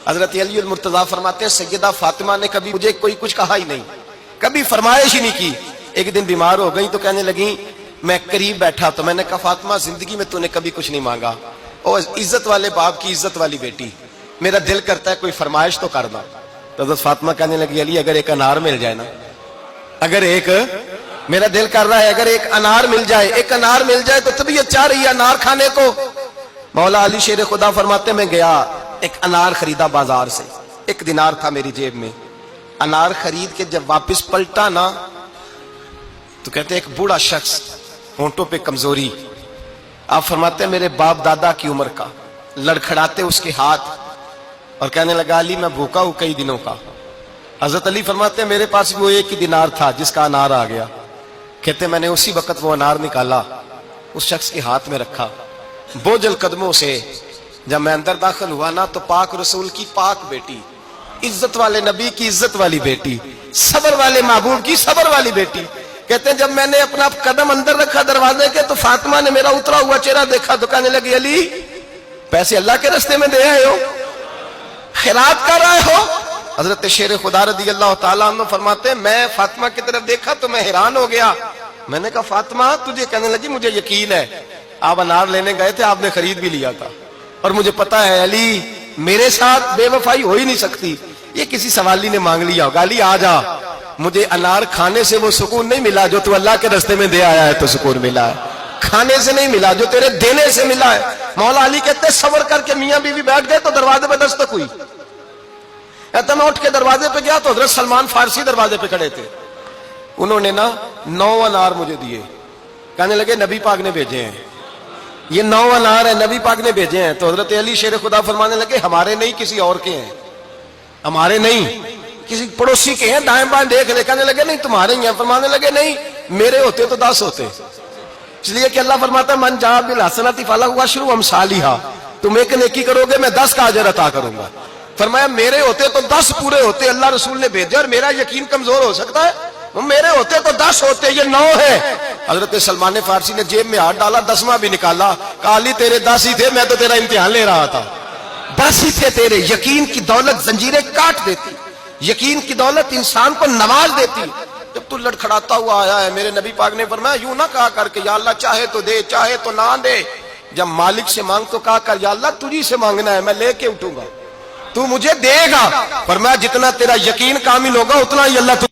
حضرت علی المرتضیٰ فرماتے ہیں سیدہ فاطمہ نے کبھی مجھے کوئی کچھ کہا ہی نہیں، کبھی فرمائش ہی نہیں کی۔ ایک دن بیمار ہو گئی تو کہنے لگی، میں قریب بیٹھا تو میں نے کہا فاطمہ زندگی میں تو نے کبھی کچھ نہیں مانگا، اور عزت والے باپ کی عزت والی بیٹی، میرا دل کرتا ہے کوئی فرمائش تو کر دو۔ تو حضرت فاطمہ کہنے لگی علی اگر ایک انار مل جائے نا، اگر ایک، میرا دل کر رہا ہے اگر ایک انار مل جائے، ایک انار مل جائے تو طبیعت چاہ رہی ہے انار کھانے کو۔ مولا علی شیر خدا فرماتے میں گیا، ایک انار خریدا بازار سے، 1 دینار تھا میری جیب میں، انار خرید کے جب واپس پلٹا نا تو کہتے ہیں ایک بوڑھا شخص، ہونٹوں پہ کمزوری، آپ فرماتے ہیں میرے باپ دادا کی عمر کا، لڑکھڑاتے اس کے ہاتھ اور کہنے لگا علی میں بھوکا ہوں کئی دنوں کا۔ حضرت علی فرماتے ہیں میرے پاس وہ 1 ہی دینار تھا جس کا انار آ گیا، کہتے میں نے اسی وقت وہ انار نکالا، اس شخص کے ہاتھ میں رکھا، بوجھل قدموں سے جب میں اندر داخل ہوا نا تو پاک رسول کی پاک بیٹی، عزت والے نبی کی عزت والی بیٹی، صبر والے محبوب کی صبر والی بیٹی، کہتے ہیں جب میں نے اپنا قدم اندر رکھا دروازے کے تو فاطمہ نے میرا اترا ہوا چہرہ دیکھا تو کہنے لگی علی پیسے اللہ کے راستے میں دے آئے ہو، خیرات کر رہے ہو؟ حضرت شیر خدا رضی اللہ تعالیٰ عنہ فرماتے ہیں میں فاطمہ کی طرف دیکھا تو میں حیران ہو گیا، میں نے کہا فاطمہ تجھے، کہنے لگی مجھے یقین ہے آپ انار لینے گئے تھے، آپ نے خرید بھی لیا تھا، اور مجھے پتا ہے علی میرے ساتھ بے وفائی ہو ہی نہیں سکتی، یہ کسی سوالی نے مانگ لیا ہوگا، علی آ جا، مجھے انار کھانے سے وہ سکون نہیں ملا جو تو اللہ کے راستے میں دے آیا ہے تو سکون ملا ہے، کھانے سے نہیں ملا جو تیرے دینے سے ملا ہے۔ مولا علی کہتے صبر کر کے میاں بیوی بیٹھ گئے تو دروازے پہ دستک ہوئی، کہتا میں اٹھ کے دروازے پہ گیا تو حضرت سلمان فارسی دروازے پہ کھڑے تھے، انہوں نے نا 9 انار مجھے دیے، کہنے لگے نبی پاک نے بھیجے ہیں، یہ 9 انار ہیں نبی پاک نے بھیجے ہیں۔ تو حضرت علی شیر خدا فرمانے لگے ہمارے نہیں کسی اور کے ہیں، ہمارے نہیں کسی پڑوسی کے ہیں، دائیں بائیں دیکھ لے، کہنے لگے نہیں تمہارے ہی ہیں، فرمانے لگے نہیں میرے ہوتے تو 10 ہوتے، اس لیے کہ اللہ فرماتا ہے من جاء بالحسنۃ فلہ عشر امثالھا، تم ایک نیکی کرو گے میں 10 کا اجر عطا کروں گا۔ فرمایا میرے ہوتے تو 10 پورے ہوتے، اللہ رسول نے بھیجا اور میرا یقین کمزور ہو سکتا ہے، میرے ہوتے تو 10 ہوتے، یہ 9 ہے۔ حضرت سلمان فارسی نے جیب میں ہاتھ ڈالا، 10واں بھی نکالا، کہا علی تیرے 10 ہی تھے، میں تو تیرا امتحان لے رہا تھا، 10 ہی تھے تیرے۔ یقین کی دولت زنجیریں کاٹ دیتی، یقین کی دولت انسان کو نواز دیتی۔ جب تو لڑکھڑاتا ہوا آیا ہے، میرے نبی پاک نے فرمایا یوں نہ کہا کر کے یا اللہ چاہے تو دے چاہے تو نہ دے، جب مالک سے مانگ تو کہا کر یا اللہ تجھی سے مانگنا ہے، میں لے کے اٹھوں گا، تو مجھے دے گا۔ فرمایا جتنا تیرا یقین کامل ہوگا اتنا ہی اللہ